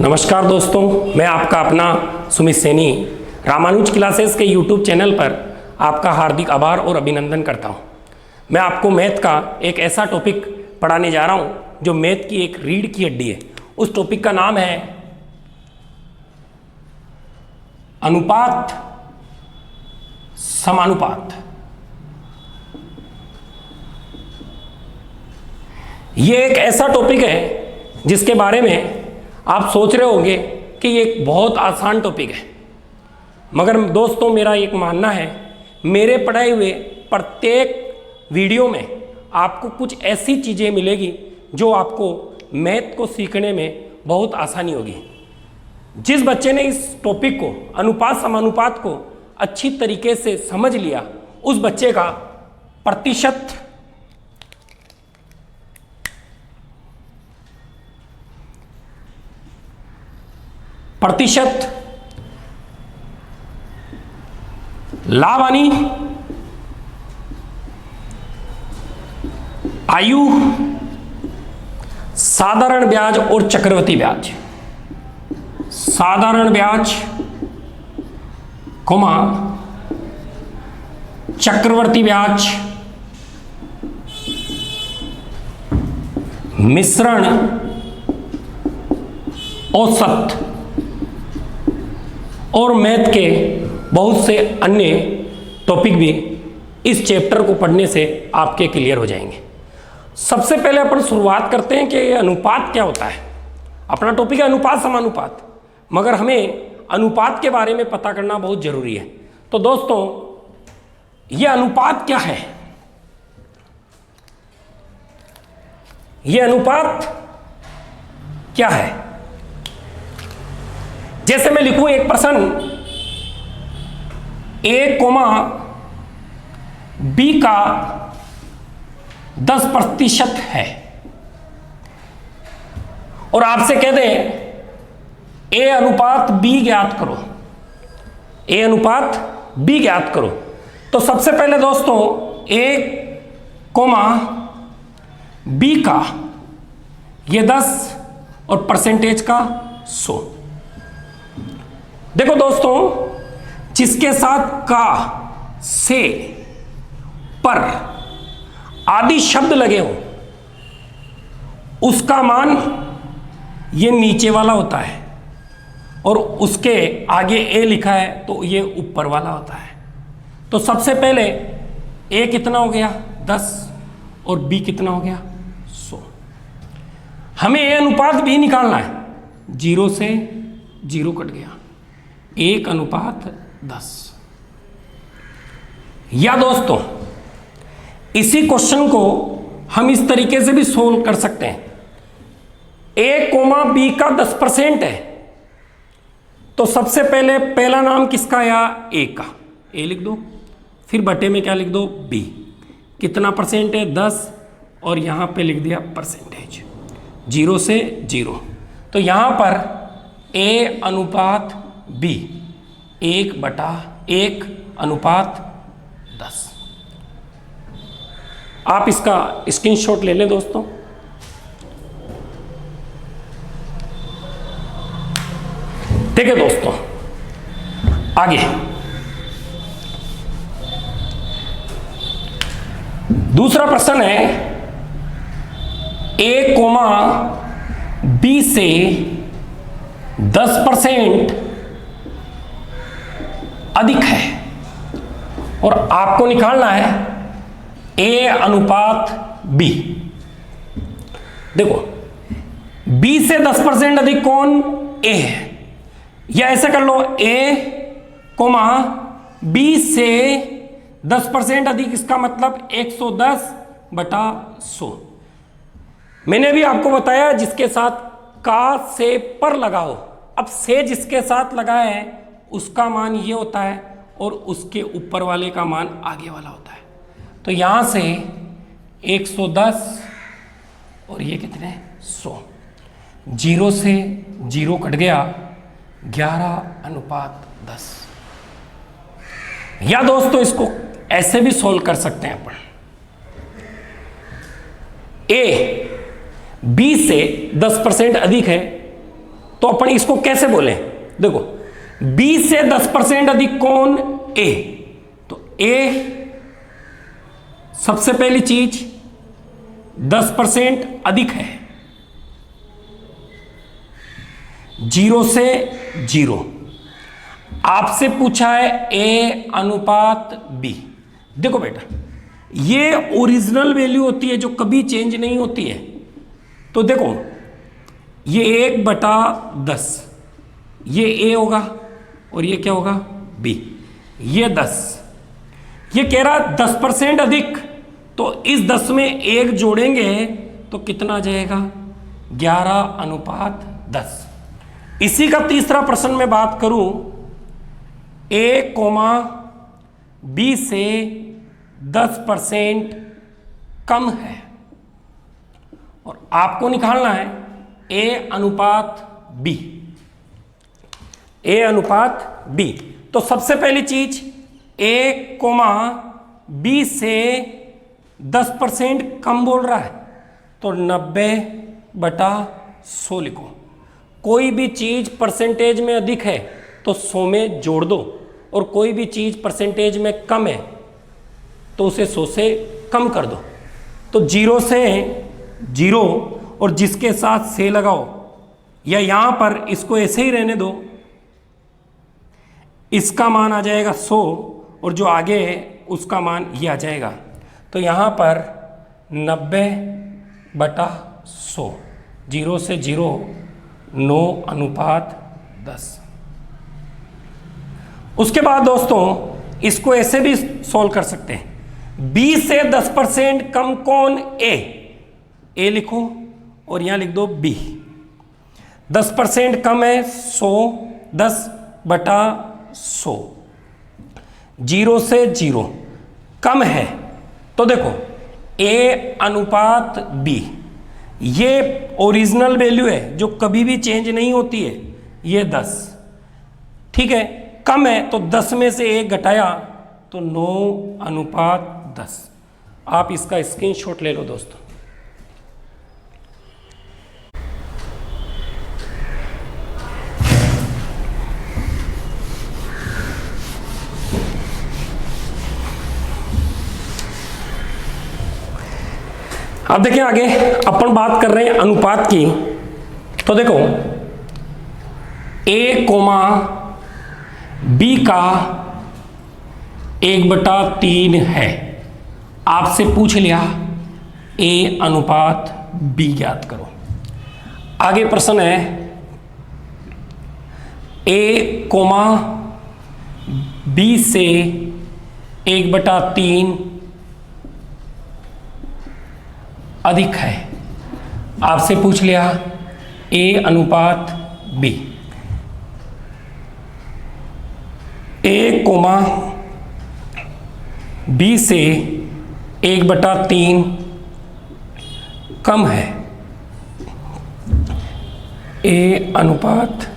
नमस्कार दोस्तों, मैं आपका अपना सुमित सैनी रामानुज क्लासेस के यूट्यूब चैनल पर आपका हार्दिक आभार और अभिनंदन करता हूं। मैं आपको मैथ का एक ऐसा टॉपिक पढ़ाने जा रहा हूं जो मैथ की एक रीढ़ की हड्डी है। उस टॉपिक का नाम है अनुपात समानुपात। ये एक ऐसा टॉपिक है जिसके बारे में आप सोच रहे होंगे कि ये एक बहुत आसान टॉपिक है, मगर दोस्तों मेरा एक मानना है, मेरे पढ़ाए हुए प्रत्येक वीडियो में आपको कुछ ऐसी चीज़ें मिलेगी जो आपको मैथ को सीखने में बहुत आसानी होगी। जिस बच्चे ने इस टॉपिक को, अनुपात समानुपात को अच्छी तरीके से समझ लिया, उस बच्चे का प्रतिशत लाभ आयु, साधारण ब्याज और चक्रवृद्धि ब्याज, साधारण ब्याज कोमा चक्रवृद्धि ब्याज, मिश्रण, औसत और मैथ के बहुत से अन्य टॉपिक भी इस चैप्टर को पढ़ने से आपके क्लियर हो जाएंगे। सबसे पहले अपन शुरुआत करते हैं कि ये अनुपात क्या होता है। अपना टॉपिक है अनुपात समानुपात, मगर हमें अनुपात के बारे में पता करना बहुत जरूरी है। तो दोस्तों, ये अनुपात क्या है? ये अनुपात क्या है? जैसे मैं लिखूं एक प्रश्न A, B का 10% है और आपसे कह दें A अनुपात B ज्ञात करो, A अनुपात B ज्ञात करो। तो सबसे पहले दोस्तों A, B का ये 10 और परसेंटेज का 100। देखो दोस्तों, जिसके साथ का, से, पर आदि शब्द लगे हो उसका मान ये नीचे वाला होता है और उसके आगे ए लिखा है तो ये ऊपर वाला होता है। तो सबसे पहले ए कितना हो गया 10 और बी कितना हो गया 100। हमें ए अनुपात भी निकालना है। 0 से 0 कट गया, 1 अनुपात 10। या दोस्तों, इसी क्वेश्चन को हम इस तरीके से भी सोल्व कर सकते हैं। A, B का 10% है तो सबसे पहले पहला नाम किसका आया? A का, A लिख दो, फिर बटे में क्या लिख दो? B। कितना परसेंट है? 10 और यहां पे लिख दिया परसेंटेज, 0 से 0। तो यहां पर A अनुपात B 1/1 अनुपात 10। आप इसका स्क्रीनशॉट ले लें दोस्तों। ठीक है दोस्तों, आगे दूसरा प्रश्न है A, B से 10% अधिक है और आपको निकालना है A अनुपात B। देखो, B से 10% अधिक कौन? A है। या ऐसे कर लो, A, B से 10% अधिक, इसका मतलब 110/100। मैंने अभी आपको बताया जिसके साथ का, से, पर लगाओ। अब से जिसके साथ लगा है उसका मान ये होता है और उसके ऊपर वाले का मान आगे वाला होता है। तो यहां से 110 और ये कितने? 100। 0 से 0 कट गया, 11/10। या दोस्तों, इसको ऐसे भी सोल्व कर सकते हैं अपन। A, B से 10% अधिक है तो अपन इसको कैसे बोले, देखो 20 से 10% अधिक कौन, ए। तो ए सबसे पहली चीज 10% अधिक है, 0 से 0। आपसे पूछा है ए अनुपात बी। देखो बेटा, ये ओरिजिनल वैल्यू होती है जो कभी चेंज नहीं होती है। तो देखो ये 1/10, ये ए होगा और ये क्या होगा, बी। ये 10, ये कह रहा 10% अधिक, तो इस 10 में 1 जोड़ेंगे तो कितना आ जाएगा, 11/10। इसी का तीसरा प्रश्न में बात करूं, ए कोमा बी से 10% कम है और आपको निकालना है ए अनुपात बी, ए अनुपात बी। तो सबसे पहली चीज ए कोमा बी से 10% कम बोल रहा है, तो 90/100 लिखो। कोई भी चीज परसेंटेज में अधिक है तो 100 में जोड़ दो, और कोई भी चीज परसेंटेज में कम है तो उसे 100 से कम कर दो। तो 0 से 0 और जिसके साथ से लगाओ, या यहां पर इसको ऐसे ही रहने दो, इसका मान आ जाएगा 100 और जो आगे है उसका मान ये आ जाएगा। तो यहां पर 90/100, 0 से 0 9/10। उसके बाद दोस्तों इसको ऐसे भी सॉल्व कर सकते हैं, 20 से 10% कम कौन, ए लिखो और यहां लिख दो बी। 10% कम है 100, 10/100। 0 से 0 कम है, तो देखो ए अनुपात बी, ये ओरिजिनल वैल्यू है जो कभी भी चेंज नहीं होती है, ये 10, ठीक है। कम है तो 10 में से 1 घटाया तो 9/10। आप इसका स्क्रीनशॉट ले लो दोस्तों। अब देखिए आगे अपन बात कर रहे हैं अनुपात की। तो देखो ए कोमा बी का 1/3 है। आपसे पूछ लिया ए अनुपात बी ज्ञात करो। आगे प्रश्न है ए कोमा बी से 1/3 अधिक है। आपसे पूछ लिया ए अनुपात बी। ए कोमा बी से 1/3 कम है। ए अनुपात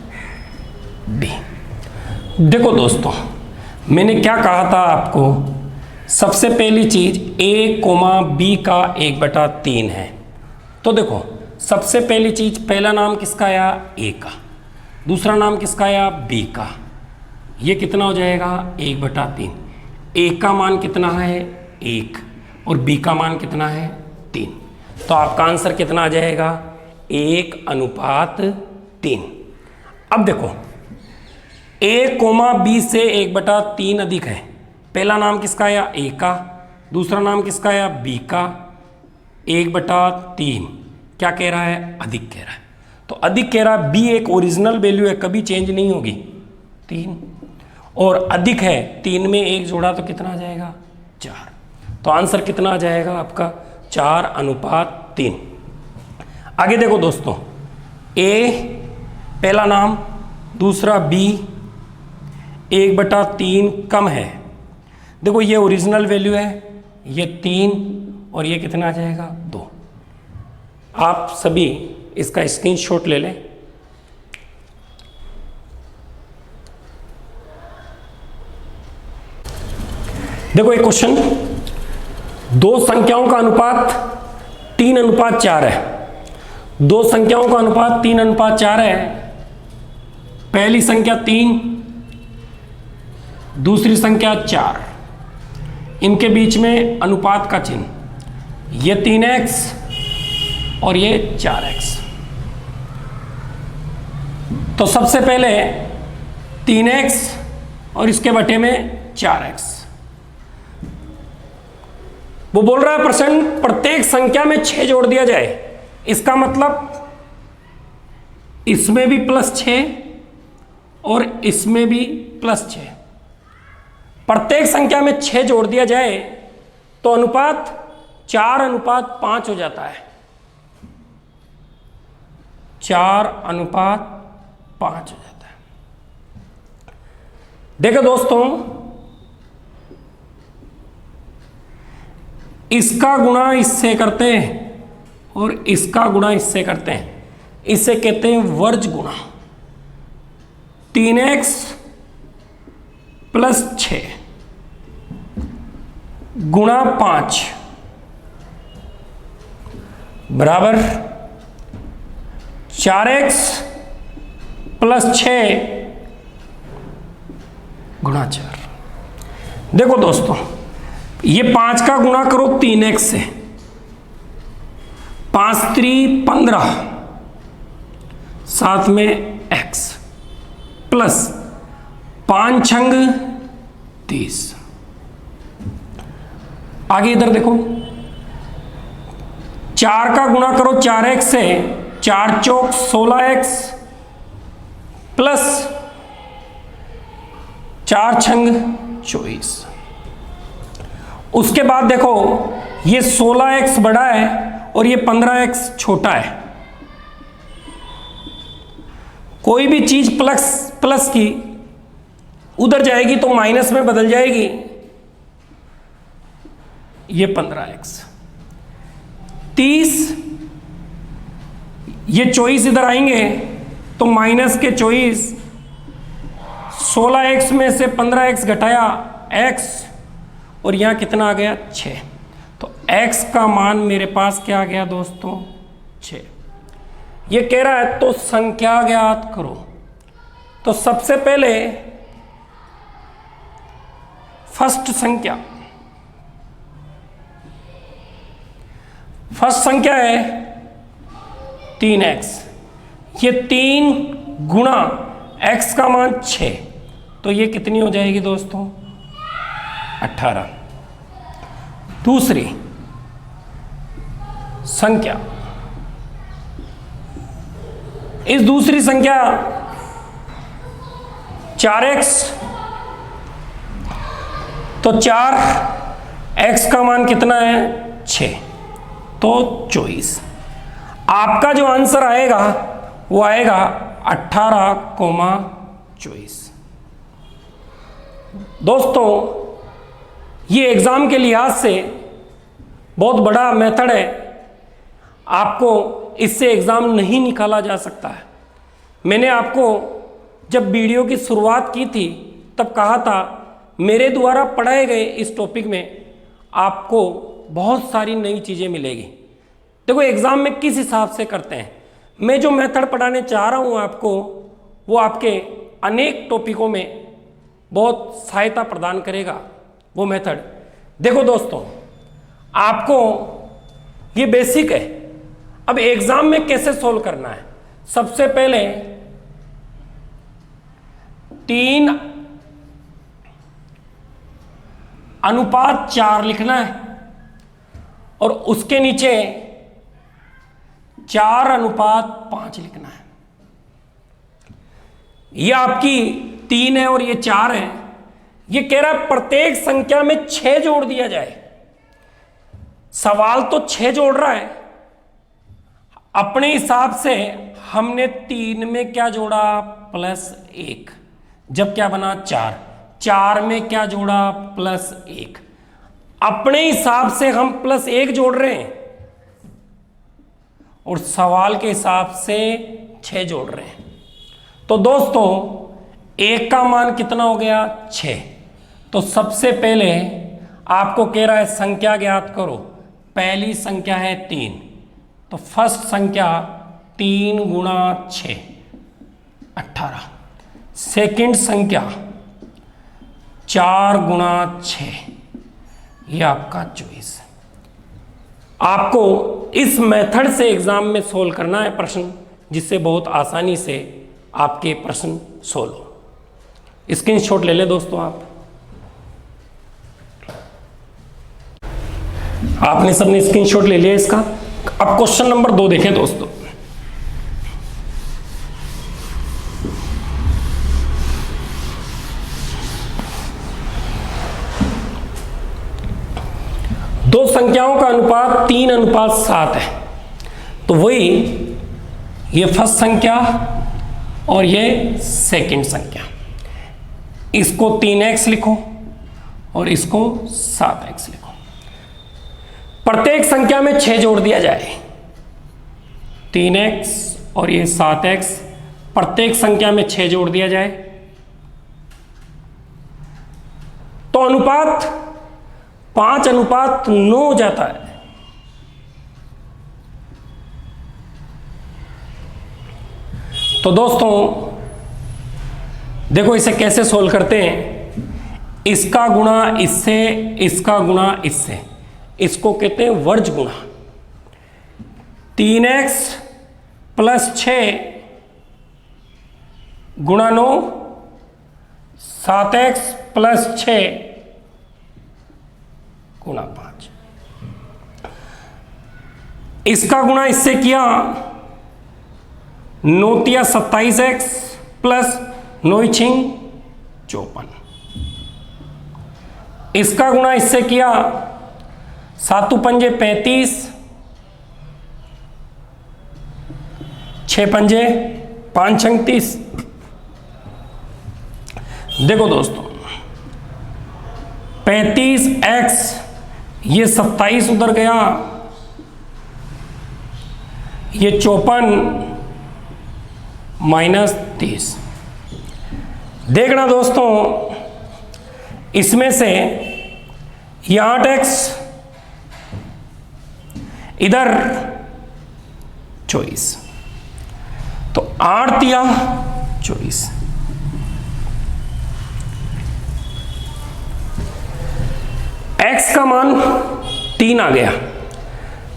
बी। देखो दोस्तों, मैंने क्या कहा था आपको, सबसे पहली चीज ए कोमा बी का 1/3 है। तो देखो सबसे पहली चीज, पहला नाम किसका आया, ए का, दूसरा नाम किसका आया, बी का। ये कितना हो जाएगा 1/3। ए का मान कितना है 1 और बी का मान कितना है 3। तो आपका आंसर कितना आ जाएगा 1/3। अब देखो ए कोमा बी से 1/3 अधिक है। पहला नाम किसका आया, ए का, दूसरा नाम किसका आया, बी का। 1/3 क्या कह रहा है, अधिक कह रहा है। तो अधिक कह रहा है, बी एक ओरिजिनल वैल्यू है, कभी चेंज नहीं होगी, 3, और अधिक है 3 में 1 जोड़ा तो कितना आ जाएगा 4। तो आंसर कितना आ जाएगा आपका 4/3। आगे देखो दोस्तों, ए पहला नाम, दूसरा बी, 1/3 कम है। देखो ये ओरिजिनल वैल्यू है, ये 3 और ये कितना आ जाएगा 2। आप सभी इसका स्क्रीनशॉट ले लें। देखो एक क्वेश्चन, दो संख्याओं का अनुपात 3/4 है। दो संख्याओं का अनुपात 3/4 है। पहली संख्या 3, दूसरी संख्या 4, इनके बीच में अनुपात का चिन्ह, ये 3x और ये 4x। तो सबसे पहले 3x और इसके बटे में 4x। वो बोल रहा है प्रश्न प्रत्येक संख्या में 6 जोड़ दिया जाए। इसका मतलब इसमें भी +6 और इसमें भी +6। प्रत्येक संख्या में 6 जोड़ दिया जाए तो अनुपात 4:5 हो जाता है। 4:5 हो जाता है। देखो दोस्तों, इसका गुणा इससे करते हैं और इसका गुणा इससे करते हैं, इसे कहते हैं वर्ज गुणा। 3x + 6 गुणा 5 बराबर 4x + 6 गुणा 4। देखो दोस्तों, ये 5 का गुणा करो 3x से, 5 3 15, साथ में x प्लस 5 छंग 30। आगे इधर देखो, 4 का गुणा करो 4x से, 4 चौक 16x प्लस 4 छंग 24। उसके बाद देखो, ये 16x बड़ा है और ये 15x छोटा है। कोई भी चीज प्लस की उधर जाएगी तो माइनस में बदल जाएगी। ये 15x, 30, ये 24 इधर आएंगे तो माइनस के 24, 16x में से 15x घटाया x और यहां कितना आ गया 6। तो x का मान मेरे पास क्या आ गया दोस्तों 6। ये कह रहा है तो संख्या ज्ञात करो। तो सबसे पहले फर्स्ट संख्या है 3x। ये 3 गुणा x का मान 6, तो ये कितनी हो जाएगी दोस्तों 18। दूसरी संख्या, इस दूसरी संख्या 4x, तो 4x का मान कितना है 6, तो 24। आपका जो आंसर आएगा वो आएगा 18,24। दोस्तों, ये एग्जाम के लिहाज से बहुत बड़ा मेथड है। आपको इससे एग्जाम नहीं निकाला जा सकता है। मैंने आपको जब वीडियो की शुरुआत की थी तब कहा था मेरे द्वारा पढ़ाए गए इस टॉपिक में आपको बहुत सारी नई चीज़ें मिलेगी। देखो, एग्ज़ाम में किस हिसाब से करते हैं, मैं जो मेथड पढ़ाने चाह रहा हूँ आपको, वो आपके अनेक टॉपिकों में बहुत सहायता प्रदान करेगा वो मेथड। देखो दोस्तों, आपको ये बेसिक है। अब एग्ज़ाम में कैसे सोल्व करना है, सबसे पहले 3:4 लिखना है और उसके नीचे 4:5 लिखना है। ये आपकी 3 है और ये 4 है। ये कह रहा है प्रत्येक संख्या में 6 जोड़ दिया जाए। सवाल तो 6 जोड़ रहा है, अपने हिसाब से हमने 3 में क्या जोड़ा +1, जब क्या बना 4, 4 में क्या जोड़ा +1। अपने हिसाब से हम +1 जोड़ रहे हैं और सवाल के हिसाब से 6 जोड़ रहे हैं। तो दोस्तों, 1 का मान कितना हो गया 6। तो सबसे पहले आपको कह रहा है संख्या ज्ञात करो। पहली संख्या है 3, तो फर्स्ट संख्या 3 × 6 18। सेकंड संख्या 4 गुणा 6, ये आपका चॉइस है। आपको इस मेथड से एग्जाम में सोल्व करना है प्रश्न, जिससे बहुत आसानी से आपके प्रश्न सोल्व हो। स्क्रीनशॉट ले ले दोस्तों आपने सबने स्क्रीनशॉट ले लिया इसका। अब क्वेश्चन नंबर 2 देखें दोस्तों। दो संख्याओं का अनुपात 3:7 है, तो वही ये फर्स्ट संख्या और ये सेकंड संख्या, इसको 3x लिखो और इसको 7x लिखो। प्रत्येक संख्या में 6 जोड़ दिया जाए, 3x और ये 7x, प्रत्येक संख्या में 6 जोड़ दिया जाए तो अनुपात 5:9 हो जाता है। तो दोस्तों देखो इसे कैसे सोल्व करते हैं। इसका गुणा इससे, इसका गुणा इससे, इसको कहते हैं वर्ज गुणा। 3x + 6 गुणा 9, 7x + 6 गुणा 5। इसका गुणा इससे किया, 9 × 27x + 9 × 54। इसका गुणा इससे किया, 7 × 5 = 35, 6 × 5 = 5 × 30। देखो दोस्तों 35x, ये 27 उधर गया, ये 54 - 30। देखना दोस्तों इसमें से ये 8x, इधर 24, तो 8 दिया 24। x का मान 3 आ गया।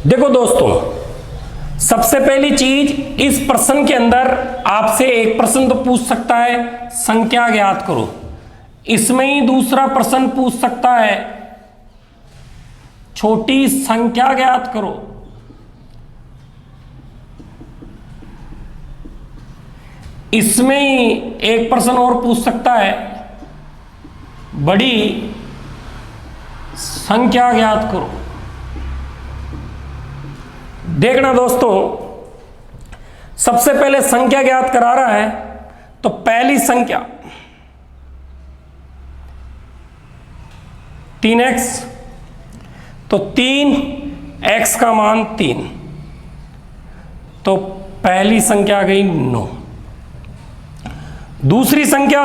देखो दोस्तों सबसे पहली चीज, इस प्रश्न के अंदर आपसे एक प्रश्न तो पूछ सकता है संख्या ज्ञात करो, इसमें ही दूसरा प्रश्न पूछ सकता है छोटी संख्या ज्ञात करो। इसमें ही एक प्रश्न और पूछ सकता है बड़ी संख्या ज्ञात करो। देखना दोस्तों सबसे पहले संख्या ज्ञात करा रहा है, तो पहली संख्या 3x, तो 3x का मान 3, तो पहली संख्या आ गई 9। दूसरी संख्या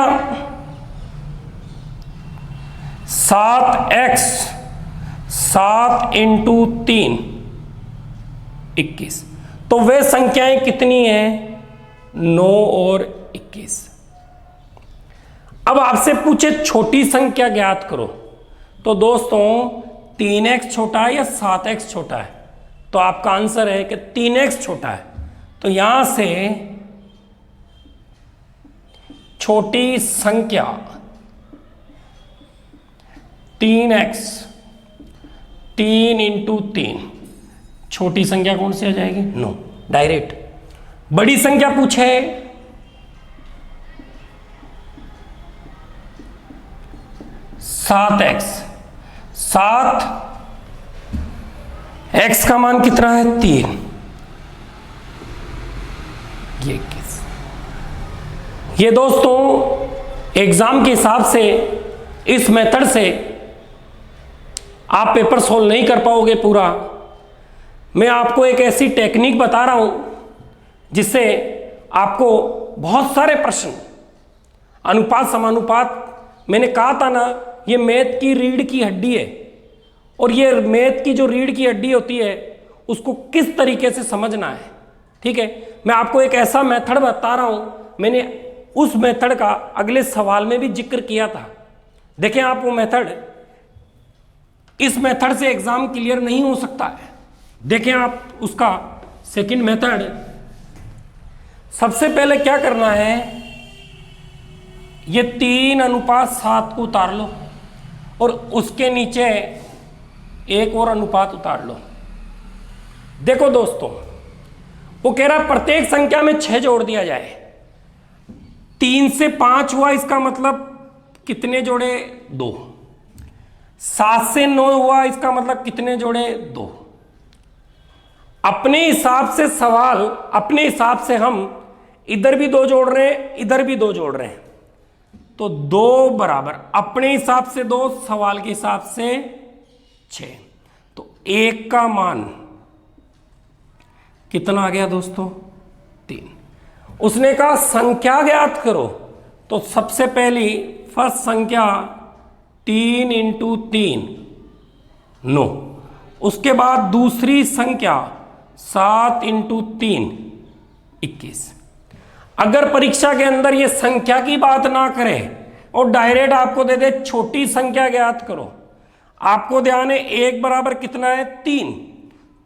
7x, 7 × 3 21, तो वे संख्याएं कितनी हैं? 9 और 21। अब आपसे पूछे छोटी संख्या ज्ञात करो, तो दोस्तों 3x छोटा है या 7x छोटा है? तो आपका आंसर है कि 3x छोटा है। तो यहां से छोटी संख्या 3x, 3 × 3, छोटी संख्या कौन सी आ जाएगी? 9 डायरेक्ट। बड़ी संख्या पूछे 7x, 7x का मान कितना है? 3, ये 21। ये दोस्तों एग्जाम के हिसाब से इस मेथड से आप पेपर सोल्व नहीं कर पाओगे पूरा। मैं आपको एक ऐसी टेक्निक बता रहा हूं जिससे आपको बहुत सारे प्रश्न, अनुपात समानुपात, मैंने कहा था ना ये मैथ की रीढ़ की हड्डी है, और ये मैथ की जो रीढ़ की हड्डी होती है उसको किस तरीके से समझना है, ठीक है। मैं आपको एक ऐसा मेथड बता रहा हूं, मैंने उस मेथड का अगले सवाल में भी जिक्र किया था। देखें आप वो मेथड, इस मेथड से एग्जाम क्लियर नहीं हो सकता है। देखें आप उसका सेकंड मेथड, सबसे पहले क्या करना है, ये 3:7 को उतार लो और उसके नीचे एक और अनुपात उतार लो। देखो दोस्तों, वो कह रहा है प्रत्येक संख्या में 6 जोड़ दिया जाए। 3 से 5 हुआ, इसका मतलब कितने जोड़े? 2। 7 से 9 हुआ, इसका मतलब कितने जोड़े? 2। अपने हिसाब से सवाल, अपने हिसाब से हम इधर भी 2 जोड़ रहे हैं, इधर भी 2 जोड़ रहे हैं, तो 2 बराबर अपने हिसाब से 2, सवाल के हिसाब से 6। तो 1 का मान कितना आ गया दोस्तों? 3। उसने कहा संख्या ज्ञात करो, तो सबसे पहली फर्स्ट संख्या 3 × 3 9। उसके बाद दूसरी संख्या 7 × 3 21। अगर परीक्षा के अंदर ये संख्या की बात ना करे और डायरेक्ट आपको दे दे छोटी संख्या ज्ञात करो, आपको ध्यान है 1 बराबर कितना है? 3।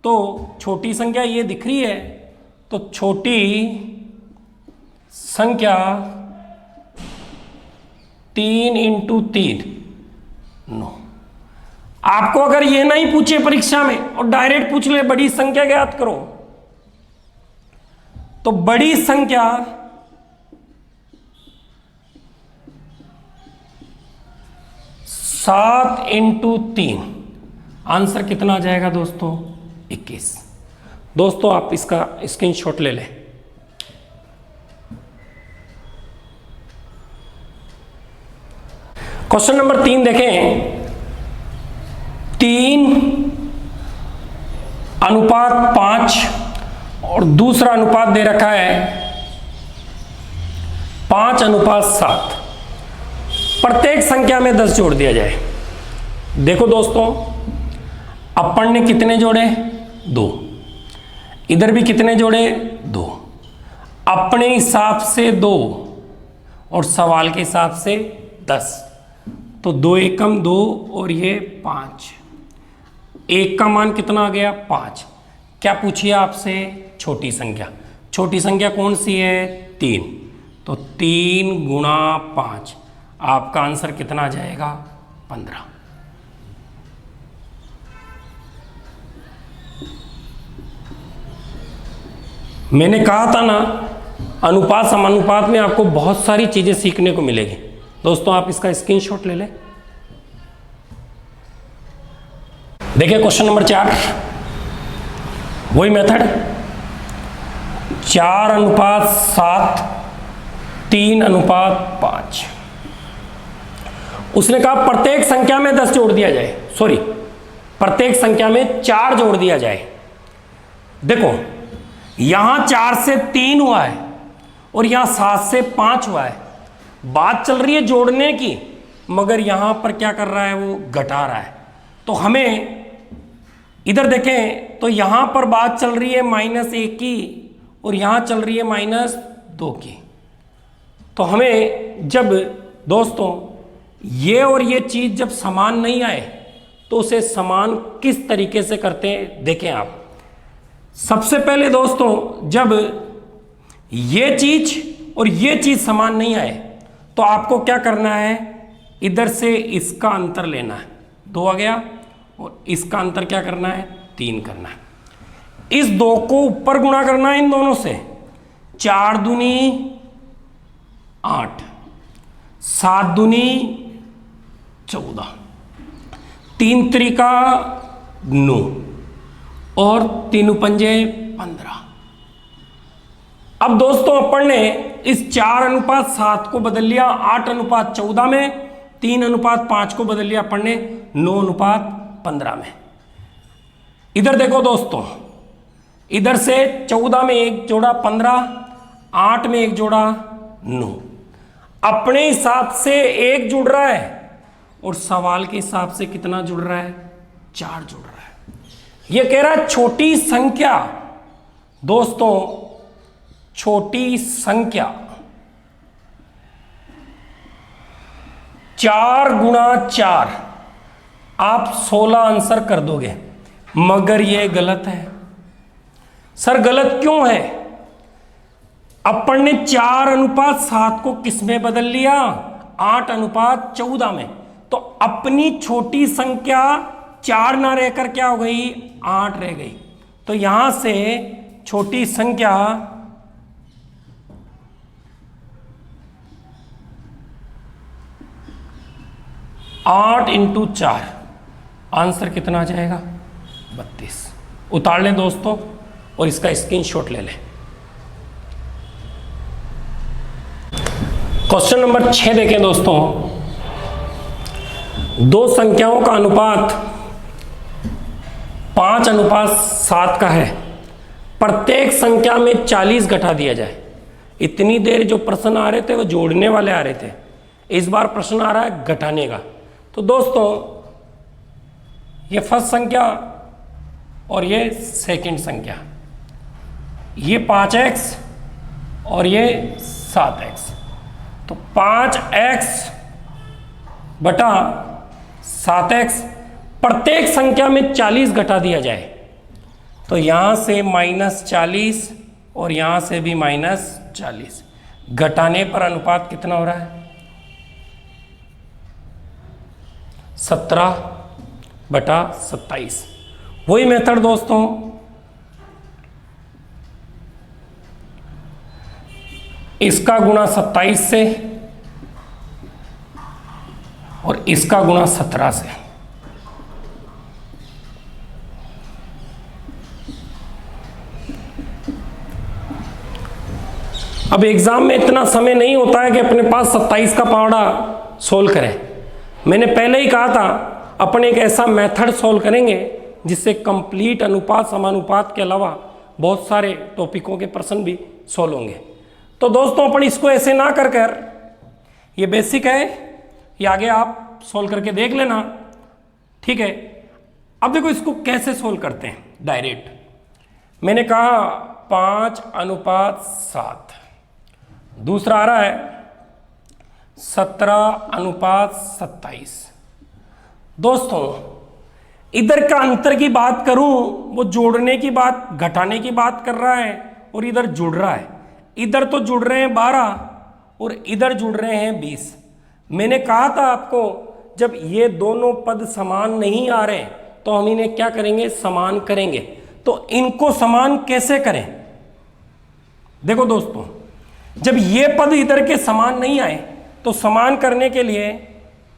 तो छोटी संख्या ये दिख रही है, तो छोटी संख्या 3 × 3 9। आपको अगर ये नहीं पूछे परीक्षा में और डायरेक्ट पूछ ले बड़ी संख्या ज्ञात करो, तो बड़ी संख्या 7 × 3, आंसर कितना आ जाएगा दोस्तों? 21। दोस्तों आप इसका स्क्रीनशॉट ले लें। क्वेश्चन नंबर 3 देखें, 3:5 और दूसरा अनुपात दे रखा है 5:7। प्रत्येक संख्या में 10 जोड़ दिया जाए। देखो दोस्तों, अपन ने कितने जोड़े? 2। इधर भी कितने जोड़े? 2। अपने हिसाब से 2 और सवाल के हिसाब से 10, तो 2 एकम 2 और ये 5। 1 का मान कितना आ गया? 5। क्या पूछिए आपसे? छोटी संख्या। छोटी संख्या कौन सी है? 3। तो 3 × 5, आपका आंसर कितना आ जाएगा? 15। मैंने कहा था ना, अनुपात समानुपात में आपको बहुत सारी चीजें सीखने को मिलेगी। दोस्तों आप इसका स्क्रीनशॉट ले लें। देखिए क्वेश्चन नंबर 4, वही मेथड, 4:7 3:5। उसने कहा प्रत्येक संख्या में 10 जोड़ दिया जाए, सॉरी प्रत्येक संख्या में 4 जोड़ दिया जाए। देखो यहां 4 से 3 हुआ है और यहां 7 से 5 हुआ है। बात चल रही है जोड़ने की, मगर यहां पर क्या कर रहा है? वो घटा रहा है। तो हमें इधर देखें तो यहां पर बात चल रही है -1 की और यहां चल रही है -2 की। तो हमें जब दोस्तों ये और ये चीज जब समान नहीं आए तो उसे समान किस तरीके से करते हैं? देखें आप, सबसे पहले दोस्तों जब ये चीज और ये चीज समान नहीं आए तो आपको क्या करना है? इधर से इसका अंतर लेना है, 2 आ गया, और इसका अंतर क्या करना है? 3 करना है। इस 2 को ऊपर गुणा करना है इन दोनों से, 4 दूनी 8, 7 दूनी 14, 3 त्रिका 9 और 3 पंजे 15। अब दोस्तों अपन ने इस 4:7 को बदल लिया 8:14 में, 3:5 को बदल लिया अपन ने 9:15 में। इधर देखो दोस्तों, इधर से 14 में 1 जोड़ा 15, 8 में 1 जोड़ा 9। अपने हिसाब से 1 जुड़ रहा है और सवाल के हिसाब से कितना जुड़ रहा है? 4 जुड़ रहा है। यह कह रहा है छोटी संख्या, दोस्तों छोटी संख्या 4 गुणा 4 आप 16 आंसर कर दोगे, मगर ये गलत है। सर गलत क्यों है? अपन ने 4:7 को किस में बदल लिया? 8:14 में। तो अपनी छोटी संख्या 4 ना रहकर क्या हो गई? 8 रह गई। तो यहां से छोटी संख्या 8 × 4, आंसर कितना आ जाएगा? 32। उतार लें दोस्तों और इसका स्क्रीनशॉट ले लें। क्वेश्चन नंबर 6 देखें दोस्तों। दो संख्याओं का अनुपात 5:7 का है, प्रत्येक संख्या में 40 घटा दिया जाए। इतनी देर जो प्रश्न आ रहे थे वो जोड़ने वाले आ रहे थे, इस बार प्रश्न आ रहा है घटाने का। तो दोस्तों ये फर्स्ट संख्या और ये सेकंड संख्या, ये 5x और ये 7x। तो 5x बटा 7x, प्रत्येक संख्या में 40 घटा दिया जाए। तो यहां से -40 और यहां से भी -40, घटाने पर अनुपात कितना हो रहा है? 17/27। वही मेथड दोस्तों, इसका गुणा 27 से और इसका गुणा 17 से। अब एग्जाम में इतना समय नहीं होता है कि अपने पास 27 का पावड़ा सोल्व करें। मैंने पहले ही कहा था अपन एक ऐसा मेथड सोल्व करेंगे जिससे कंप्लीट अनुपात समानुपात के अलावा बहुत सारे टॉपिकों के प्रश्न भी सोल्व होंगे। तो दोस्तों अपन इसको ऐसे ना कर ये बेसिक है, ये आगे आप सोल्व करके देख लेना, ठीक है। अब देखो इसको कैसे सोल्व करते हैं डायरेक्ट। मैंने कहा 5:7, दूसरा आ रहा है 17:27। दोस्तों इधर का अंतर की बात करूं, वो जोड़ने की बात घटाने की बात कर रहा है और इधर जुड़ रहा है। इधर तो जुड़ रहे हैं 12 और इधर जुड़ रहे हैं 20। मैंने कहा था आपको जब ये दोनों पद समान नहीं आ रहे तो हम इन्हें क्या करेंगे? समान करेंगे। तो इनको समान कैसे करें? देखो दोस्तों, जब ये पद इधर के समान नहीं आए तो समान करने के लिए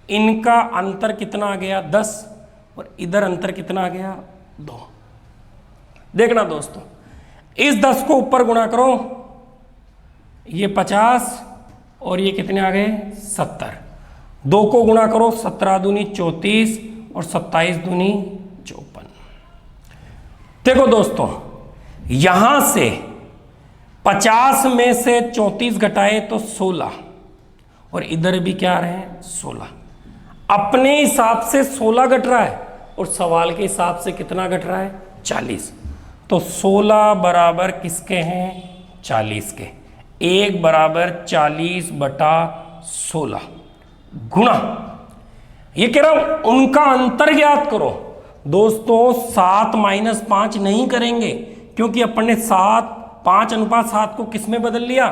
इनका अंतर कितना आ गया? 10, और इधर अंतर कितना आ गया? 2। देखना दोस्तों, इस 10 को ऊपर गुणा करो, ये 50 और ये कितने आ गए? 70। 2 को गुणा करो, 17 दूनी 34 और 27 दूनी 54। देखो दोस्तों, यहां से 50 में से 34 घटाए तो 16, और इधर भी क्या आ रहे हैं? 16। अपने हिसाब से 16 घट रहा है और सवाल के हिसाब से कितना घट रहा है? 40। तो 16 बराबर किसके हैं? 40 के। 1 बराबर 40/16 गुणा, ये कह रहा हूं उनका अंतर ज्ञात करो। दोस्तों 7 - 5 नहीं करेंगे, क्योंकि अपन ने 5:7 को किस में बदल लिया?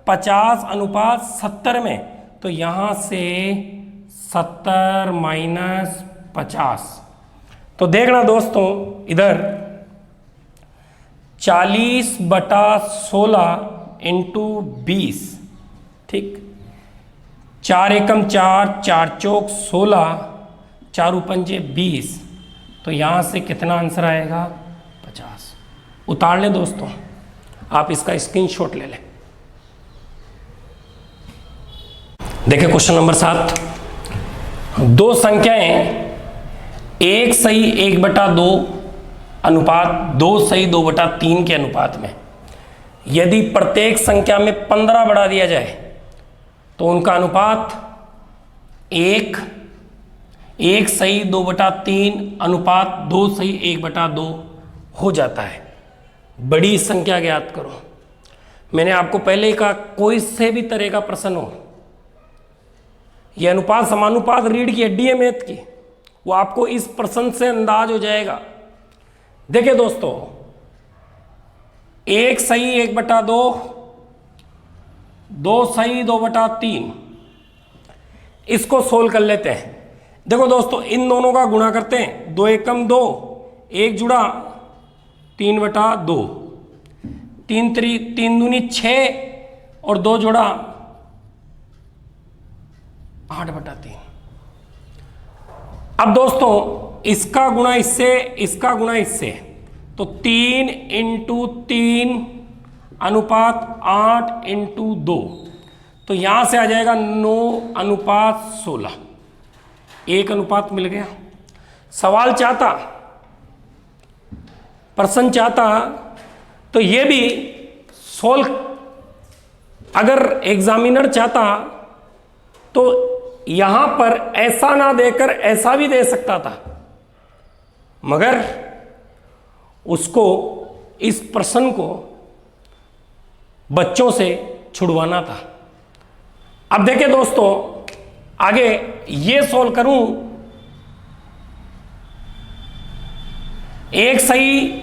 50:70 में। तो यहां से 70 - 50। तो देखना दोस्तों, इधर 40/16 × 20, ठीक। 4 एकम 4, 4 चौक 16, 4 पंजे 20। तो यहां से कितना आंसर आएगा? 50। उतार लें दोस्तों, आप इसका स्क्रीनशॉट ले लें। देखिए क्वेश्चन नंबर 7। दो संख्याएं 1:1/2 अनुपात 2:2/3 के अनुपात में यदि प्रत्येक संख्या में 15 बढ़ा दिया जाए तो उनका अनुपात 1:2/3 अनुपात 2:1/2 हो जाता है। बड़ी संख्या ज्ञात करो। मैंने आपको पहले ही कहा, कोई से भी तरह का प्रश्न हो, ये अनुपात समानुपात रीढ़ की हड्डी है मैथ की, वो आपको इस प्रश्न से अंदाज हो जाएगा। देखिए दोस्तों, 1 सही 1/2, 2 सही 2/3, इसको सोल्व कर लेते हैं। देखो दोस्तों, इन दोनों का गुणा करते हैं, 2 एकम 2, 1 जुड़ा 3/2, 3 दूनी 6 और 2 जुड़ा 8/3। अब दोस्तों इसका गुणा इससे, इसका गुणा इससे, तो 3 × 3 अनुपात 8 × 2, तो यहां से आ जाएगा 9:16, 1 अनुपात मिल गया। सवाल चाहता, प्रश्न चाहता तो ये भी सोल्व, अगर एग्जामिनर चाहता तो यहां पर ऐसा ना देकर ऐसा भी दे सकता था, मगर उसको इस प्रश्न को बच्चों से छुड़वाना था। अब देखिए दोस्तों, आगे ये सोल्व करूं, 1 सही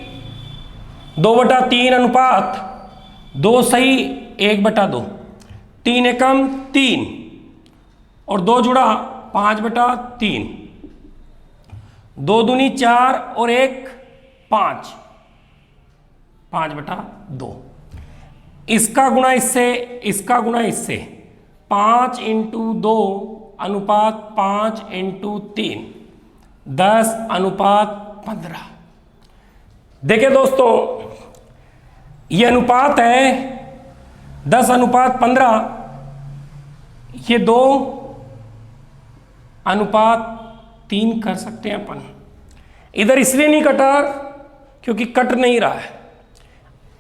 2/3 अनुपात 2 सही 1/2, 3 एकम 3 और 2 जुड़ा 5/3, 2 दूनी 4 और 1 5, 5/2। इसका गुणा इससे, इसका गुणा इससे, 5 × 2 अनुपात 5 × 3, 10:15। देखिए दोस्तों, ये अनुपात है 10:15, ये 2:3 कर सकते हैं अपन। इधर इसलिए नहीं कटा क्योंकि कट नहीं रहा है।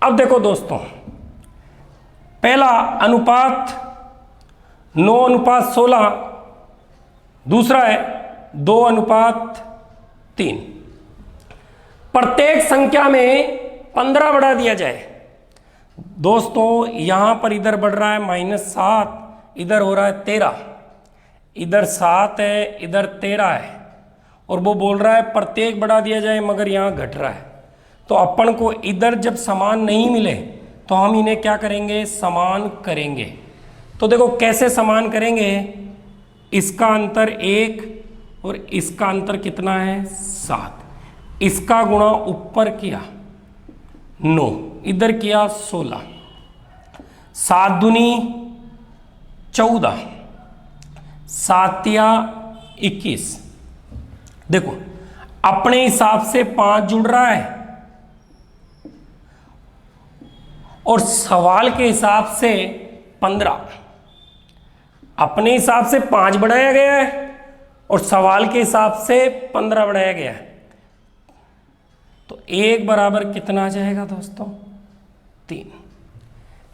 अब देखो दोस्तों, पहला अनुपात 9:16, दूसरा है 2:3। प्रत्येक संख्या में 15 बढ़ा दिया जाए। दोस्तों यहां पर इधर बढ़ रहा है -7, इधर हो रहा है 13, इधर 7 है, इधर 13 है, और वो बोल रहा है प्रत्येक बढ़ा दिया जाए, मगर यहां घट रहा है। तो अपन को इधर जब समान नहीं मिले तो हम इन्हें क्या करेंगे, समान करेंगे। तो देखो कैसे समान करेंगे, इसका अंतर 1 और इसका अंतर कितना है 7, इसका गुणा ऊपर किया 9, इधर किया 16, 7 दूनी 14, 7 या 21। देखो अपने हिसाब से 5 जुड़ रहा है और सवाल के हिसाब से 15। अपने हिसाब से 5 बढ़ाया गया है और सवाल के हिसाब से 15 बढ़ाया गया है। तो 1 बराबर कितना आ जाएगा दोस्तों, 3।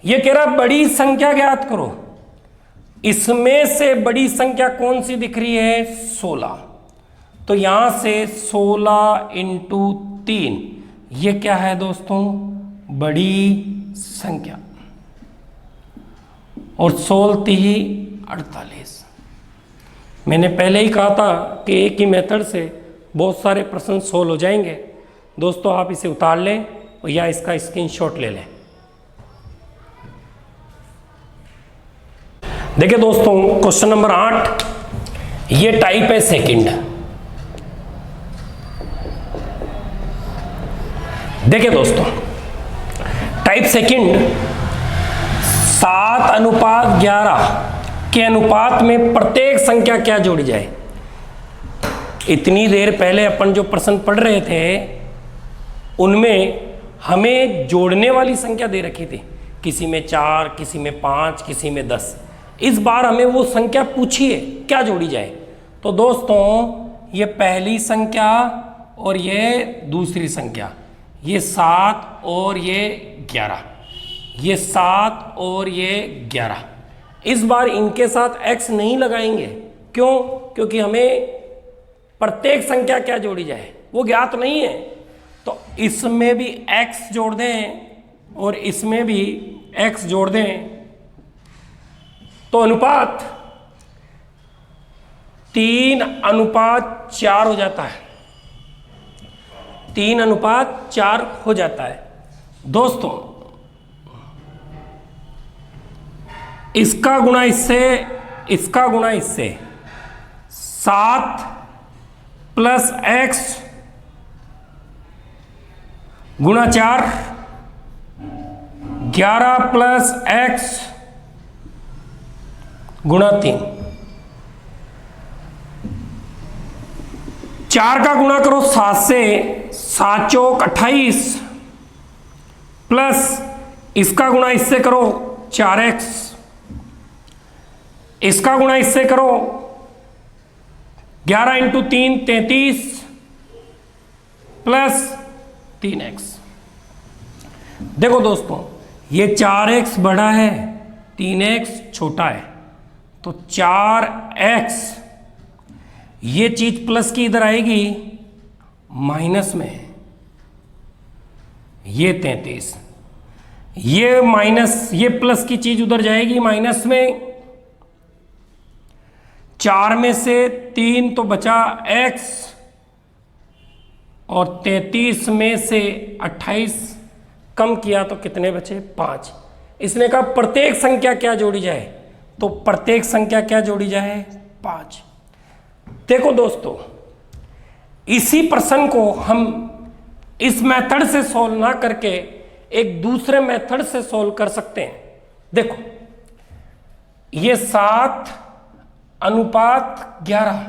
ये कह रहा बड़ी संख्या ज्ञात करो। इसमें से बड़ी संख्या कौन सी दिख रही है, 16। तो यहां से 16 × 3, ये क्या है दोस्तों, बड़ी संख्या, और 16 ही 48। मैंने पहले ही कहा था कि एक ही मेथड से बहुत सारे प्रश्न सोल्व हो जाएंगे। दोस्तों आप इसे उतार लें और या इसका स्क्रीनशॉट ले लें। देखिए दोस्तों, क्वेश्चन नंबर 8, ये टाइप है सेकंड। देखिए दोस्तों, टाइप सेकंड 7:11 के अनुपात में प्रत्येक संख्या क्या जोड़ी जाए। इतनी देर पहले अपन जो प्रश्न पढ़ रहे थे उनमें हमें जोड़ने वाली संख्या दे रखी थी, किसी में 4, किसी में 5, किसी में 10। इस बार हमें वो संख्या पूछी है क्या जोड़ी जाए। तो दोस्तों ये पहली संख्या और ये दूसरी संख्या, ये 7 और ये 11, ये 7 और ये 11। इस बार इनके साथ x नहीं लगाएंगे। क्यों? क्योंकि हमें प्रत्येक संख्या क्या जोड़ी जाए वो ज्ञात नहीं है। तो इसमें भी x जोड़ दें और इसमें भी x जोड़ दें, तो अनुपात 3:4 हो जाता है, 3:4 हो जाता है। दोस्तों इसका गुणा इससे, इसका गुणा इससे, 7 + x गुणा 4, 11 + x गुणा 3। 4 का गुणा करो 7 से, 7 चौक 28 प्लस इसका गुणा इससे करो 4x, इसका गुणा इससे करो 11 × 3 33 प्लस 3x। देखो दोस्तों ये 4x बड़ा है, 3x छोटा है, तो 4x ये चीज प्लस की इधर आएगी माइनस में, ये 33, ये माइनस, ये प्लस की चीज उधर जाएगी माइनस में। 4 में से 3 तो बचा x, और 33 में से 28 कम किया तो कितने बचे? 5। इसने कहा प्रत्येक संख्या क्या जोड़ी जाए, तो प्रत्येक संख्या क्या जोड़ी जाए? 5। देखो दोस्तों इसी प्रश्न को हम इस मेथड से सॉल्व ना करके एक दूसरे मेथड से सॉल्व कर सकते हैं। देखो ये 7:11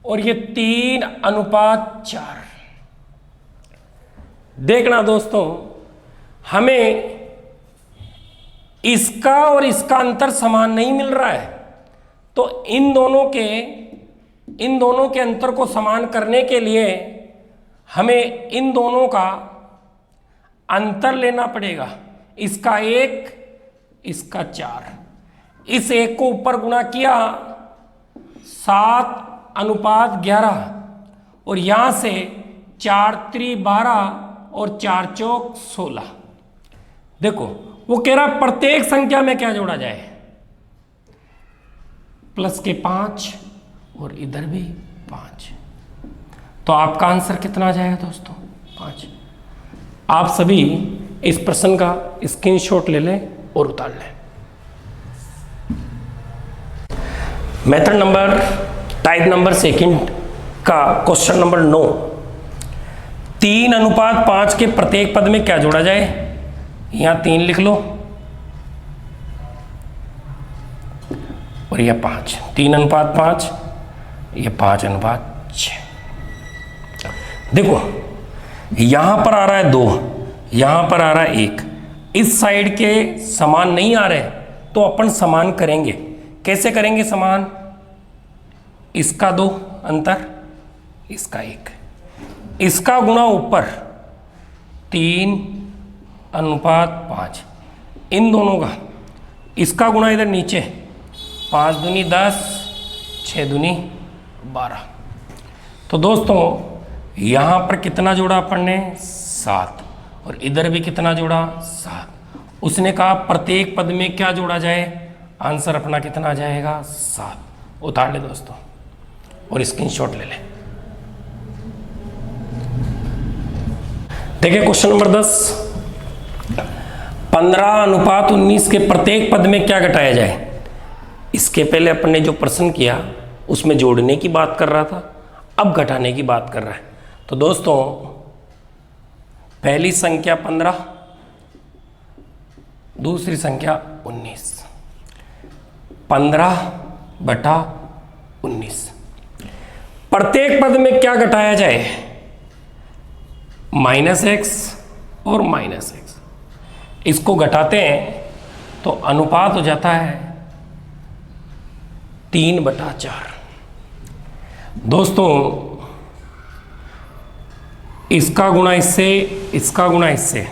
और ये 3:4। देखना दोस्तों हमें इसका और इसका अंतर समान नहीं मिल रहा है, तो इन दोनों के अंतर को समान करने के लिए हमें इन दोनों का अंतर लेना पड़ेगा। इसका 1, इसका 4, इस 1 को ऊपर गुणा किया 7:11 और यहां से 4 × 3 12 और 4 चौक 16। देखो वो कह रहा प्रत्येक संख्या में क्या जोड़ा जाए, प्लस के 5 और इधर भी 5, तो आपका आंसर कितना आ जाएगा दोस्तों? 5। आप सभी इस प्रश्न का स्क्रीनशॉट ले लें और उतार लें। Method number, type number second का क्वेश्चन नंबर 9, 3:5 के प्रत्येक पद में क्या जोड़ा जाए? यहां 3 लिख लो और यह 5, 3:5, यह 5:6। देखो यहां पर आ रहा है 2, यहां पर आ रहा है 1, इस साइड के समान नहीं आ रहे तो अपन समान करेंगे। कैसे करेंगे समान? इसका 2 अंतर, इसका 1, इसका गुणा ऊपर 3:5, इन दोनों का, इसका गुणा इधर नीचे 5 दूनी 10, 6 दूनी 12। तो दोस्तों यहां पर कितना जोड़ा अपन ने? 7, और इधर भी कितना जोड़ा? 7। उसने कहा प्रत्येक पद में क्या जोड़ा जाए? आंसर अपना कितना आ जाएगा? 7। उतार ले दोस्तों और स्क्रीनशॉट ले ले। देखिए क्वेश्चन नंबर 10, 15:19 के प्रत्येक पद में क्या घटाया जाए? इसके पहले अपन ने जो प्रश्न किया उसमें जोड़ने की बात कर रहा था, अब घटाने की बात कर रहा है। तो दोस्तों पहली संख्या 15, दूसरी संख्या 19, 15/19। प्रत्येक पद में क्या घटाया जाए? -x और -x, इसको घटाते हैं तो अनुपात हो जाता है 3/4। दोस्तों इसका गुणा इससे, इसका गुणा इससे,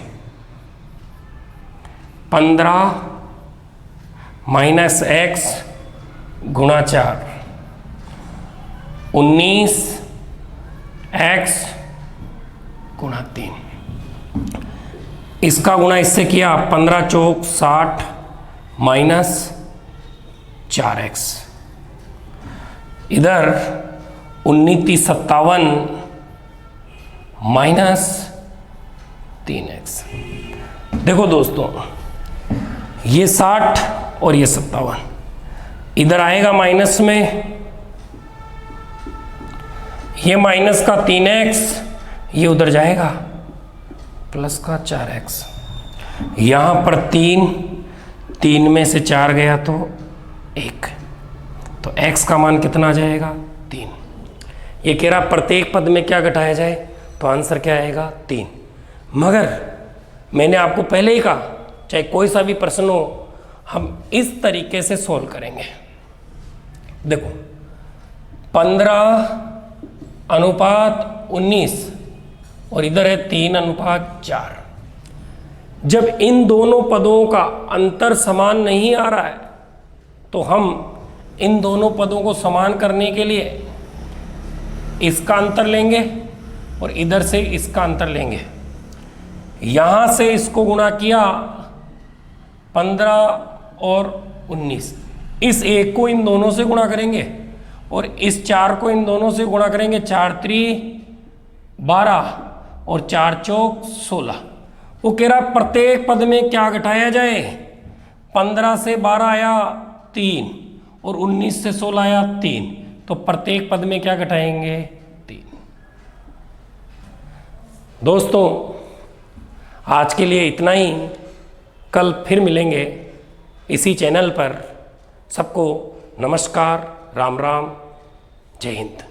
15 - x गुणा 4, 19 x गुणा 3, इसका गुणा इससे किया 15 चौक 60 - 4x, इधर 1957 माइनस 3x। देखो दोस्तों, ये 60 और ये 57 इधर आएगा माइनस में, ये माइनस का 3x ये उधर जाएगा प्लस का 4x। यहाँ पर 3 में से 4 गया तो 1, तो x का मान कितना आ जाएगा 3। ये कह रहा प्रत्येक पद में क्या घटाया जाए, तो आंसर क्या आएगा 3। मगर मैंने आपको पहले ही कहा, चाहे कोई सा भी प्रश्न हो हम इस तरीके से सोल्व करेंगे। देखो 15:19 और इधर है 3:4। जब इन दोनों पदों का अंतर समान नहीं आ रहा है तो हम इन दोनों पदों को समान करने के लिए इसका अंतर लेंगे और इधर से इसका अंतर लेंगे। यहाँ से इसको गुणा किया 15 और 19, इस एक को इन दोनों से गुणा करेंगे और इस 4 को इन दोनों से गुणा करेंगे। 4 3 12 और 4 चौक 16। वो कह रहा प्रत्येक पद में क्या घटाया जाए, 15 से 12 आया 3 और 19 से 16 आया 3, तो प्रत्येक पद में क्या घटाएंगे 3। दोस्तों आज के लिए इतना ही, कल फिर मिलेंगे इसी चैनल पर। सबको नमस्कार, राम राम, जय हिंद।